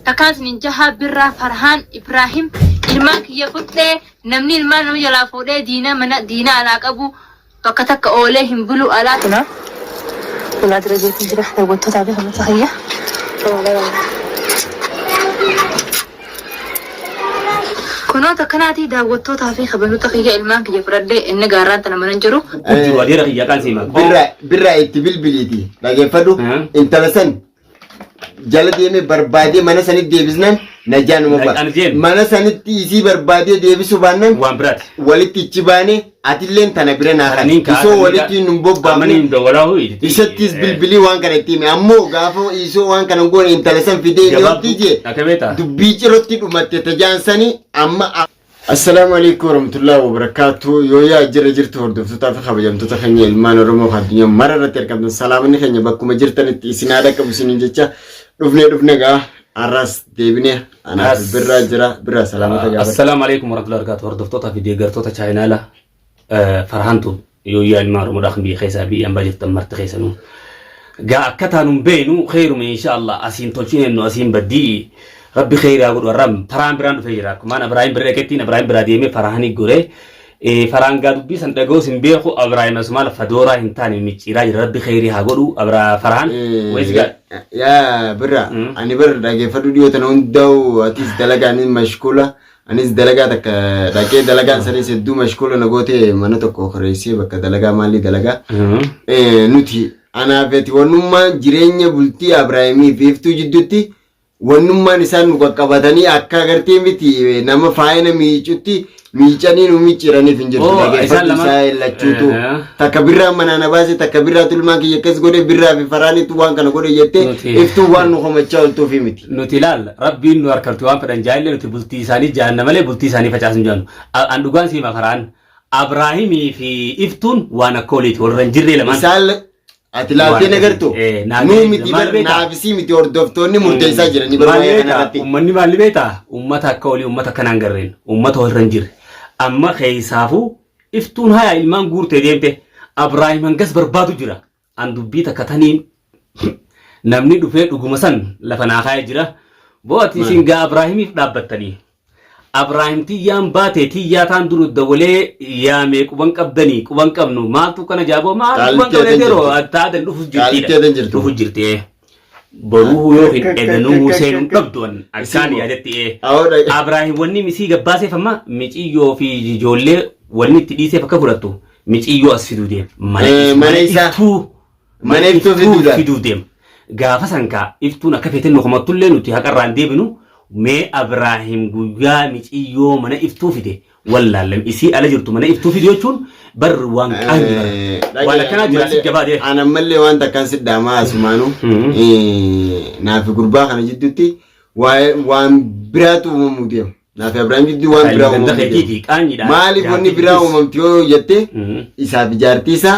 تكاس ننجها برا فرحان إبراهيم الماك يفوتله نمني المان ويلا فوله دينا من دينا على أبو تكتك أولهم بلو ألاتنا ولا درجة تجرح لو تطلع بها متخيّة كنا تكناتي داوتو تافي خبرو تخيّة الماك يفرد إن جارات أنا منجرو ودي رخيّة كان سيما برا اتبل بليتي لكن فدو انت لسن جلدي مي بربادي mana sanit deebisnan najaan mana sanit isi barbaade deebisu baannan waan biraati walitti ichibaane atilleen tana bira naakan iso walitti numbobbaamne isattis bilbili waan kana itti ammoo gaafa iso waan kana goone intalasan fidee yotti je dubbii cirotti dhumatte tajaansani amma السلام عليكم ورحمة الله وبركاته يويا جرت هردف تافي خبجم تتخني المان رمو خدني مرة تركب السلام نخني بكم جرتني تسنادك بسنين جتة رفنا جا أراس ديبني أنا برا سلامة السلام عليكم ورحمة الله وبركاته هردف تافي ديجر توتا شاينا لا فرحانتو يويا المان رمو داخل بي خيسا بي أم بجت تمرت خيسانو جا كتانو بينو خير من إن شاء الله أسين تلشين إنه أسين بدي ربي خير يا غور رب فران بران فيراك ما ابراهيم بركتين ابراهيم براديمي فراني غوري فران غادو بي سندغو سمبيخو ابراهيم اسمال فدورا انتاني ميچيراج ربي خير يا غورو ابرا فران ويسغا يا برا اني بر داغي فدو ديو تنون دو اتيس دلغاني مشكوله انيس دلغا دك داكي دلغا سري سدو مشكوله نغوتي منتكو خريسي بك دلغا مالي دلغا نوتي انا فيتي ونما جيرينيا بولتي ابراهيمي فيفتو جدوتي wannummaan isaan nu qaqqabatanii akka agartee miti nama faayina miicutti miicanii nu miiciraniif hin jirtu dhageeffatu isaa lachuutu takka birraa manana baase takka birraa tulmaan kiyya akkas godhe birraa fi faraanitu waan kana godhe jettee iftuu waan nu homachaa oltuufi miti nuti ilaal rabbiin nu harkartu waan fedhan jaayille nuti bultii isaanii jaanna malee bultii isaanii facaasun jaannu an dhugaan siima faraan Abraahimii fi iftuun waan akka oliiti warra hin jirre lamaan Atilaafi nagartu nuu miti bar naafisi miti hordoftoonni murteessaa jirani barbaaya kanarratti ummanni maalli beeta ummata akka olii ummata kanaan garreen ummata warra hin jirre amma keessaafuu iftuun haya ilmaan guurtee deemte Abraahim hangas barbaadu jira an dubbii takka taniin namni dhufee dhuguma san lafa naafaa jira bo'ati isin gaa Abraahimiif dhaabbattanii Abraahim tiyyaan baate tiyyaa taan duru dawalee yaamee quban qabdanii quban qabnu maaltu kana jaaboo maal quban qabdee yeroo taadan dhufu jirti boruu yoo hin edanuu seenuun qabduun akkaan yaadetti Abraahim wanni misii gabbaaseef amma miciyyoo fi ijoollee wanni itti dhiiseef akka fudhattu miciyyoo as fiduu deem mana iftuu fiduu deem gaafa sankaa iftuun akka feeten nukumattullee nuti haqarraan deebinu mee Abraahim guyyaa miciyyoo mana iftuu fide wallaallam isii ala jirtu mana iftuu fide jechuun bar waan qaani waan akkana jira si jabaade ana mallee waan takkan siddaama asumaanu naafi gurbaa kana jidduutti waan biraatu uumamu deema naafi Abraahim jidduu waan biraa uumamu maaliif wanni biraa uumamti yoo jette isaaf jaartiisa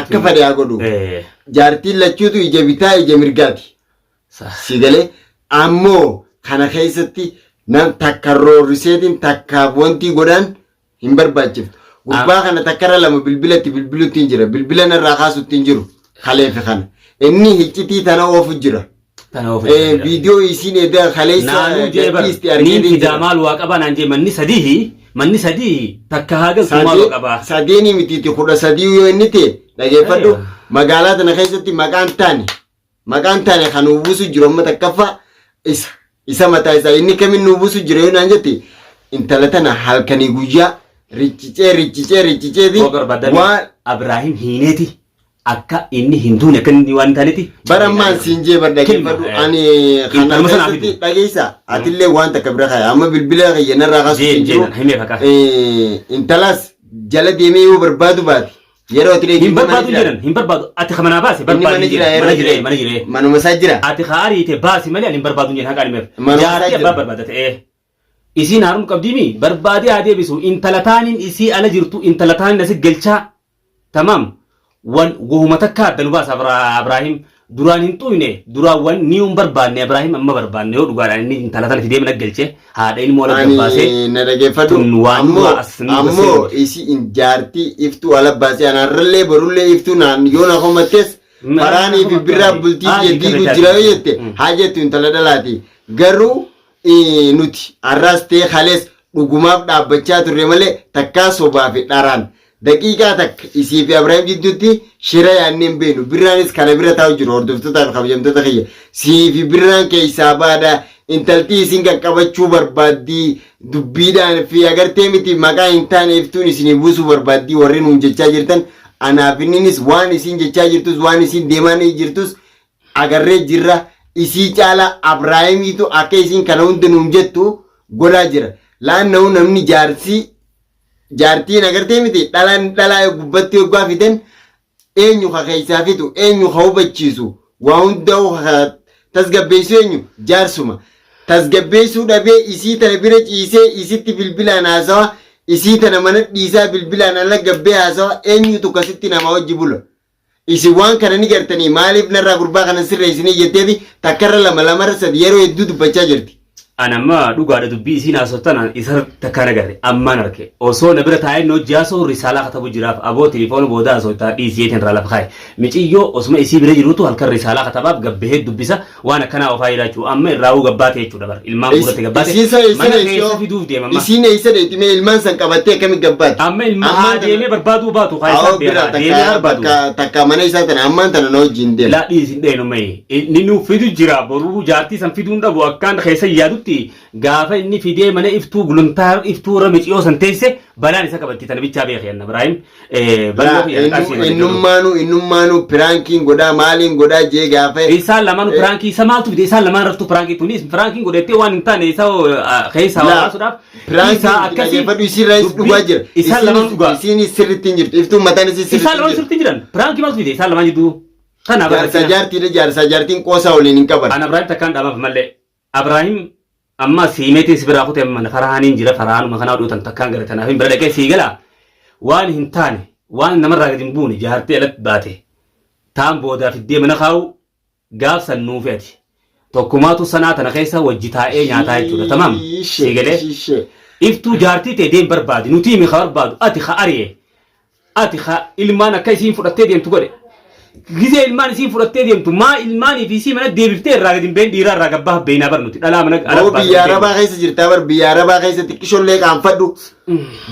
akka fadhaa godhu jaartiin lachuutu ija bitaa ija mirgaati si galee ammoo kana keessatti nam takkarrooriseetiin takkaaf wanti godhan hin barbaachiftu gurbaa kana takkarra lama bilbilutti hin jira bilbilan irraa kaasutti hin jiru kaleefi kana inni hiccitii tana oofu jira viidiyoo isiin edaa kaleessa gadhiisti arganii fidamaal waa qaba naan jee manni sadii takka haga sumaal qaba sadeeni mitiiti 13 yoo inni ta'e dhageeffadhu magaalaa tana keessatti maqaan taane kan uwwisu jiru amma takkaffaa isa mataa isaa inni kamin nu buusu jira yoo naan jetti intala tana halkanii guyyaa riccicee waan Abraahim hiineeti akka inni hinduun akka inni waan taaneeti barammaan siinjee bardhageeffadhu ani kana keessatti dhageessa atillee waan takka bira kaya amma bilbila kayyanarraa kaasuutiin jiru intalas jala deemee yoo barbaadu baate yeroo ati hin barbaadu ati khamana baasi barbaadu mana jira manuma isaa jira ati khaariite baasi malee hin barbaadu jeen haqaan meef jaartii barbaadate isiin harum qabdiimi barbaadee adee bisu intalataanin isii ala jirtu intalataanin asi galchaa tamam wan gohuma takka addan baas Abraahim duraan hin tuine duraan wan ni barbaadne Abraahim amma barbaadne yoo dhugaadhaan inni intalatan fidee mana galche haadha ilmoo ala gabbaasee na dhageeffadhu ammoo isi injaartii iftuu ala baasee anarrallee barullee iftuu naan yoo na homattes faraanii fi birraa bultii jeetii jira yoo jette haa jettu intala dhalaati garuu nuti arraas ta'e halees dhugumaaf dhaabbachaa turre malee takkaa sobaa fi dharaan daqiiqaa takka isii fi Abrahaam jidduutti shira yaanneen beenu birraanis kana bira taa'u jiru hordoftootaaf kabajamtoota kiyya sii fi birraan keessaa baadhaa intaltii isin qaqqabachuu barbaaddii dubbiidhaan fi agartee miti maqaa hin taane iftuun isinii buusuu barbaaddii warri nuun jechaa jirtan anaaf inninis waan isin jechaa jirtus waan isin deemanii jirtus agarree jirra isii caala Abrahaamiitu akka isin kana hundi nuun jettu godhaa jira laanna'u namni jaartiin agartee miti dhalaa gubbatti waggaa fidan eenyu keessaa fitu eenyu hubachiisu waa hunda tasgabbeessu eenyu jaarsuma tasgabbeessuu dhabee isii tana bira ciisee isitti bilbilaan haasawa isii tana mana dhiisaa bilbilaan ala gabbee haasawa eenyutu kasitti nama wajji bula isi waan kana ni gartanii maaliif narraa gurbaa kana sirreessinii jetteefi takkarra lama sadi yeroo hedduu dubbachaa jirti. Anamma dhugaadha dubbii isiin haasoftan isa takkaan agarre ammaan arge osoo na bira taa'ee noo jaasoo risaalaa katabu jiraaf aboo telefoona booda haasoftaa dhiisiyeetiin irraa lafa kaa'e miciyyoo osuma isii bira jirutu halkan risaalaa katabaaf gabbahee dubbisa waan akkanaa ofaa jiraachuu amma irraawuu gabbaate jechuudha bar ilmaan guurate gabbaate mana keessa fiduuf deema amma isiin eessa deetime ilmaan san qabattee akkamitti gabbaate amma ilmaan deemee barbaaduu baatu kaayisaa deemee barbaadu takka mana isaa tana ammaan tana na wajjin deema laa dhiisin dheenu mee inni nu fidu jira boruu jaartii san fiduun dhabu akkaan keessa yaadu gaafa inni fidee mana iftuu guluntaa iftuu ramiciyoo san teesse balaan isa qabatti tana bichaa beekeen Ibrahim innummaanu piraankiin godhaa maaliin godhaa jee gaafa isaan lamaan pirankii isa maaltu fide isaan lamaan raftu pirankii tunis piraankiin godhettee waan hin taane isa keessa hawaasuudhaaf pirankii akkasii fadhu isiirraa dhugaa jira isaan lamaan dhugaa isiin sirriitti hin jirtu iftuu mataan isii isaan lamaan sirriitti jiran pirankii maaltu fide isaan lamaan jidduu kana jaartiin qoosaa waliin hin qaban ana Ibrahim takkaan dhaamaaf mallee Ibrahim amma siimeetiin sibira kutee mana faraaniin jira faraanuma kana dhuutan takkaan gara tanaaf hin bira dhaqee siigala waan hin taane waan namarraa gadi hin buune jaartii alatti baate taan boodaa fiddee mana kaa'u gaaf san nuufeeti tokkumaatu sanaa tana keessa wajji taa'ee nyaataa jechuudha tamaam siigalee iftuu jaartii ta'e deem barbaadi nuti himi ka barbaadu ati ka ari'e ati ka ilmaan akka isiin fudhattee deemtu godhe Gizee ilmaan isiin fudhattee deemtu maa ilmaanii fi isii mana deebiftee irraa gadi hin been dhiiraa irraa gabbaa beeknaa barnuti dhalaa mana alaabaa biyya arabaa keessa jirtaa bar biyya arabaa keessa xiqqishoollee qaanfadhu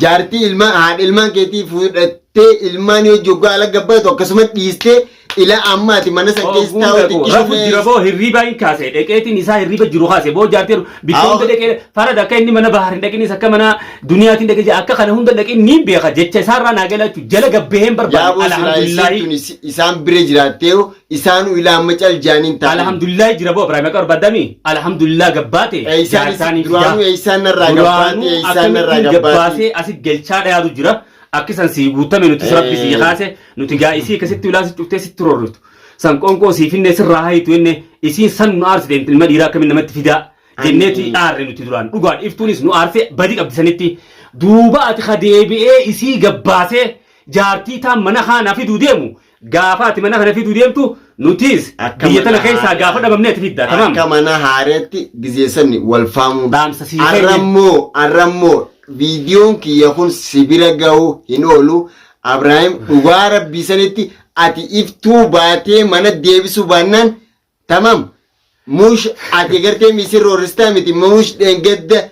jaartii ilmaan haadha ilmaan keetii fudhattee ilmaan yoo joggaa ala gabbaatu akkasumas dhiistee ila ammaati mana san keessa taa'u xiqqishoollee jira boo hirriibaa hin kaase dheqeetiin isaa hirriiba jiru kaase boo jaartii bikkoonta dheqee farada akka inni mana bahar hin dhaqinis akka mana duniyaatiin dhaqee akka kana hunda dhaqee niin beeka jecha isaarraa naa galaachu jala gabbeheen barbaadu alhamdulillahi isaan bire jiraattee isaan ilaa amma caljaaniin ta'a alhamdulillahi jira boo Ibrahim akka barbaadami alhamdulillah gabbaate isaan narraa gabbaate asit galchaa dhayaatu jira akkisan si guutame nuti rabbi si kaase nuti gaa isii akkasitti ulaasi cuftee sitti rorritu san qoonqoo sii finne sirraa hayitu enne isiin san nu aarsite ilma dhiiraa akkamin namatti fidaa jenneeti aarre nuti duraan dhugaan iftuunis nu aarse badii qabdisanitti duuba ati ka deebi'ee isii gabbaasee jaartii taan mana haanaa fiduu deemu gaafa ati mana kana fiduu deemtu nutis biyya tana keessaa gaafa dhabamnee ati fidda tamam akka mana haareetti gizeessanni wal faamuu dhaamsa sii arrammoo viidiyoon kiyya kun sibira ga'uu hin oolu Abrahaam dhugaa rabbii sanitti ati iftuu baatee mana deebisuu baannaan tamam mush ati gartee misir roorristaa miti mush dheengadda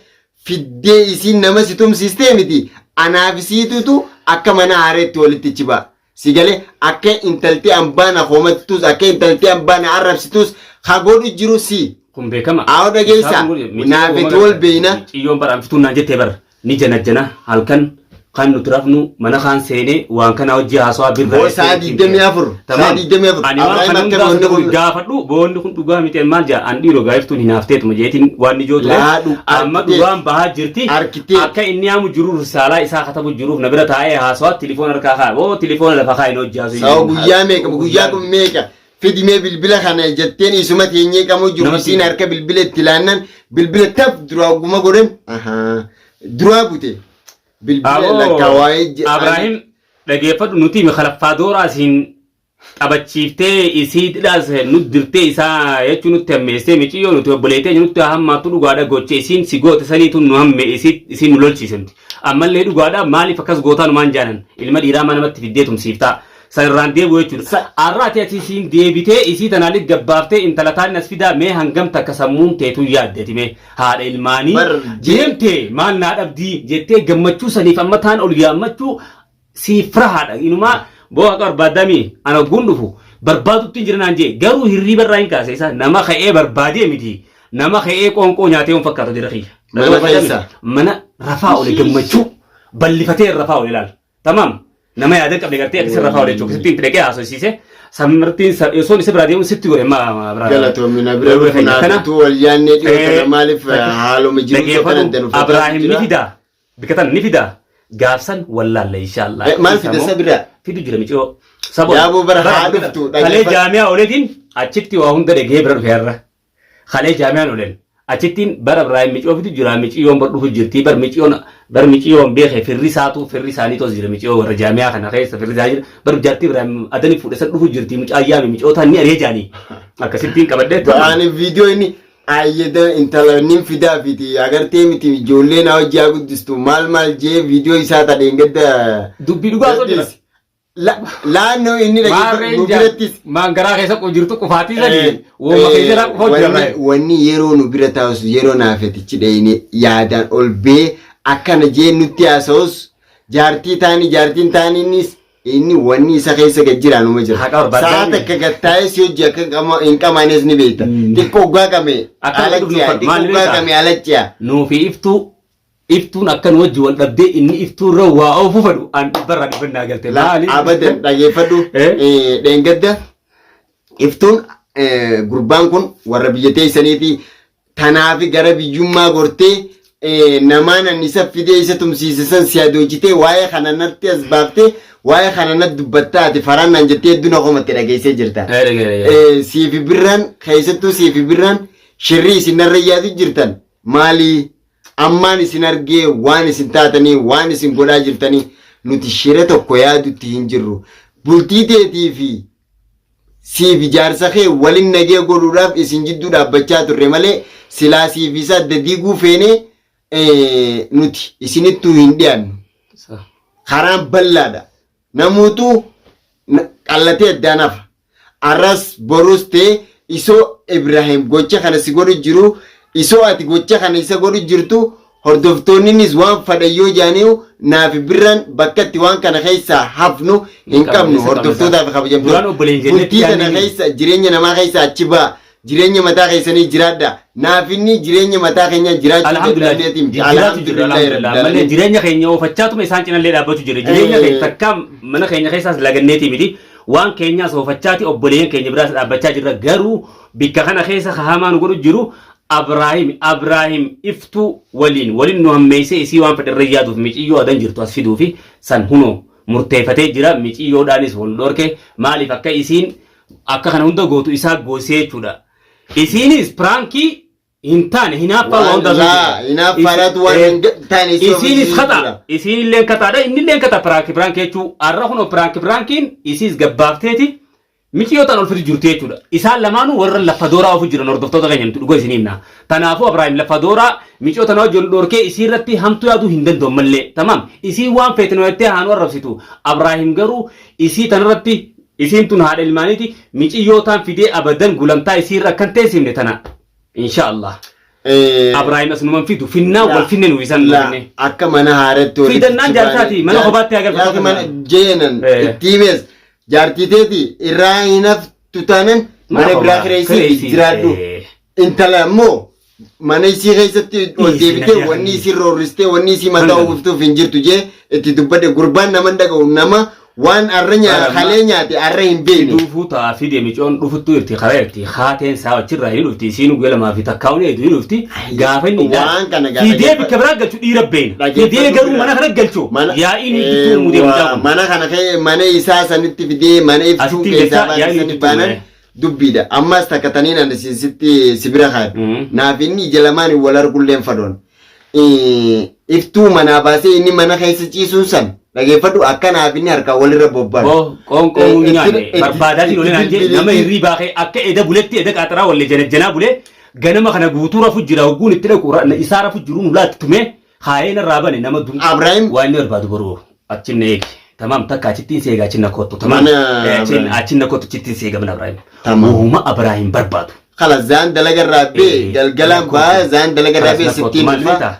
fiddee isiin nama si tumsiistee miti anaafisiitutu akka mana haareetti walitti chiba sigalee akka intaltii ambaan akoomattus akka intaltii ambaan arrabsitus hagoodhu jiru si kun beekama awo dhageessa naafetu wal beeyna ciyyoon baraan fituun naan jettee bara ni jana halkan kan nuti rafnu mana kan seene waan kana hojii haasawaa birraa saa 24 ani waan kana hundaa gaafadhu boonni kun dhugaa miti maal jaa an dhiiroo gaaftuun hinaafteetuma jeetiin waan ni jootu amma dhugaan bahaa jirti akka inni yaamu jiruuf risaalaa isaa katabu jiruuf na bira taa'ee haasawaa telefoona harkaa kaa boo telefoona lafa kaa hin hojii haasawaa guyyaa kun meeqa fidimee bilbila kana jetteen isuma teenyee qamoo jiru isiin harka bilbila itti laannan bilbila taf duraa ogguma godhan duraa bute bilbila lakkaawwaa'ee Ibrahim dhageeffadhu nuti khalaffaa dooraa isiin qabachiiftee isiidhaas nuti dirtee isaa jechuun nutti hammeessee miciyyoo nuti obboleetee nutti hammaatu dhugaadha gochee isiin si goote saniitu nu hamme isiin nu lolchiisamti ammallee dhugaadha maaliif akkas gootaa numaan jaanan ilma dhiiraa manamatti fiddee tumsiiftaa Sarraan deebi'u jechuudha. Arraati ati isiin deebitee isii tanaalit gabbaaftee intalataan as fidaa mee hangam takka sammuun teetu yaaddati mee haadha ilmaanii deemtee maal naa dhabdii jettee gammachuu saniif amma taan ol yaammachuu siifra haadha inumaa boo'a barbaadamii ana gun dhufu barbaadutti jiranaan jee garuu hirriba irraa hin kaase isa nama ka'ee barbaadee miti nama ka'ee qoonqoo nyaatee hin fakkaatu jira kiyya. Mana rafaa ole gammachuu ballifatee rafaa ole ilaala. Tamam. Nama yaada qabne gartee akka sirra faawlee jechuudha. Sittiin fidee haasofsiise samartiin yosoon isa biraa deemu sitti gore ma biraa. Galatoomina bira dhufunaatu wal yaannee dhiyoo maaliif haaluma jiru kana danuuf. Abraahim ni fidaa bikkatan ni fidaa gaafsan wallaalla inshallah. Maal fida sabira? Fidu jira micoo. Saboo. Yaaboo bara haa dhuftu. Kalee jaamiyaa oleetiin achitti waa hunda dhagee bira dhufeerra. Kalee jaamiyaan oleen. Achittiin bara Ibrahim micoo fidu jira micoon bar dhufu jirti bar micoon beekee firri isaanii tos jira micoo warra jaamiyaa kana keessa firri isaa jira bar jaartii Ibrahim adani fuudhesan dhufu jirti micoo ayyaami micoo taan ni aree jaanii akkasittiin qabadhee. Ba'aani viidiyoo inni ayyada intala nin fidaa fiti agartee miti ijoollee na hojjaa guddistu maal jee viidiyoo isaa tadheen gadda. Dubbii dhugaa soo jira. Laannoo inni nu birattis maangaraa keessa jirtu qufaatii sadii wooma keessa hojjirra. Wanni yeroo nu bira taa'us yeroo naafetichi dhayine yaadaan ol bee akkana jee nutti haasa'us jaartiin taaniinis inni wanni isa keessa gajjiraanuma jira. Saata akka gattaa'ee si hojii akka hin qamaanes ni beekta. Xiqqoo gaaqame alacciyaa. Nuufi iftuun akkan wajji wal dhabdee inni iftuurra waa oofu fadhu an barraa dhibannaa galte maali? Abadan dhageeffadhu dheengadda iftuun gurbaan kun warra biyya teessaniiti tanaafi gara biyyummaa gortee namaan annisa fidee isa tumsiisisan si adoojitee waa'ee kananatti as baaftee waa'ee kananatti dubbattaa ati farannaan jettee hedduu nakomatti dhageessee jirta. Siifi birraan keessattuu siifi birraan shirrii isinarra yaadu jirtan maali? Ammaan isin argee waan isin taatanii waan isin godhaa jirtanii nuti shira tokko yaadutti hin jirru. Bultii teetii fi siif jaarsa kee walin nagee godhuudhaaf isin jidduu dhaabbachaa turre malee silaa siif isa adda diiguu feenee nuti isinittuu hin dhiyaannu. Karaan bal'aadha. Namuutu qallatee addaan hafa. Arras borus ta'e isoo Ibrahim gocha kana si godhu jiru. Isoo ati gocha kana isa godhu jirtu hordoftoonnis waan fadhayyoo jaaniu naaf birran bakkatti waan kana keessa hafnu hin qabnu hordoftootaaf kabajamtu. Bultii kana keessa jireenya namaa keessa achi ba'a. Jireenya mataa keessanii jiraadha. Naaf inni jireenya mataa keenya jiraachuu dandeetiin. Alhamdulillah. Jireenya keenya oofachaatuma isaan cinallee dhaabbatu jira. Jireenya keenya takka mana keenya keessaas laganneetii miti. Waan keenyaas oofachaati obboleeyyan keenya biraas dhaabbachaa jirra garuu bikka kana keessa hamaan godhu jiru. Abraahim iftuu waliin nu hammeessee isii waan fedharra yaaduuf miciyyoo adan jirtu as fiduu fi san hunoo murteeffatee jira miciyyoodhaanis wal dhorke maaliif akka isiin akka kana hunda gootu isaa goosee jechuudha. Isiinis piraankii hin taane hinaaffaa waan hundaa isiinis kata isiinillee kataadha innillee kata piraankii jechuu arra hunoo piraankiin isiis gabbaafteeti. Miciyootaan ol fidu jirtu jechuudha. Isaan lamaanuu warra lafa dooraa ofu jiran hordoftoota keenya nuti dhugaa isinii himna. Kanaafuu Abrahaam lafa dooraa micoota nama wajjin dhorkee isii irratti hamtuu yaaduu hin danda'u mallee. Tamam. Isii waan feetan wayittee haanu arrabsitu. Abrahaam garuu isii tanarratti isiin tun haadha ilmaaniiti miciyootaan fidee abadan gulantaa isii irra kan teessifne tana. Inshallah. Abrahaam asumaan fidu finnaa wal finne nu isan finne. Akka mana haaratti fidannaan jaarsaati mana kophaatti agarsiisa. Akka mana jeenan ittiimees. Jaartiteeti irraa hin haftu taanaan mana biraa kireessii jiraadhu. Intala immoo mana isii keessatti ol deebitee wanni isii roorristee wanni isii mataa uwwiftuuf hin jirtu jee itti dubbadde gurbaan nama dhaga'u nama waan arra halee nyaate arra hin beekne. Dhufuu ta'a fidee micoon dhufuttuu irti karaa irti haateen saa achirraa hin dhufti isiin guyyaa lamaa fi takkaa'uun hedduu hin dhufti gaafa inni fidee bikka biraa galchu dhiira beena fidee garuu mana kana galchu yaa'iin ibsituu mudee mucaa mana kana mana isaa sanitti fidee mana ibsituu keessaa baasanii baanan dubbiidha ammas takkatanii nan sitti sibira haadhu naaf inni ija lamaan wal argulleen fadoon iftuu manaa baasee inni mana keessa ciisuun san dhageeffadhu akkanaaf inni harkaan walirra bobba'u. Qoonqoo nyaanne barbaadaatiin olii naan jee nama hirrii baakee akka eda buletti eda qaxaraa wallee janajjanaa bulee ganama kana guutuu rafu jira hogguun itti dhaqu isaa rafu jiru nulaatti tumee haayeen irraa bane nama Abrahaam waan inni barbaadu boruu achinne eegi. تمام تكا تشتين سيغا تشنا كوتو تمام تشنا كوتو تشتين سيغا من ابراهيم وهما ابراهيم بربادو خلاص زان دلق الرابي قلقلان با زان دلق الرابي 60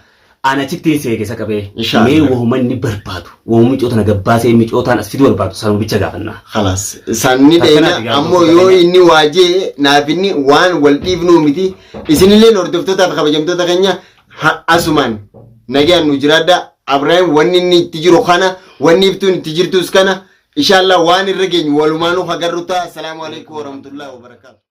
انا تشتين سيغا سكبي مي وهما ني بربادو وهما ميچوتنا غباسي ميچوتان اسفيدو بربادو سانو بيچا غافنا خلاص ساني دينا امو يو اني واجي نافني وان والديفنو ميتي اسني لين اردفتو تا خبجمتو تخنيا اسمان نجي نجرادا ابراهيم وني تجرو خانا وني بتون تجرتوس كنا ان شاء الله وان الرجل والمانو خغرتا السلام عليكم ورحمه الله وبركاته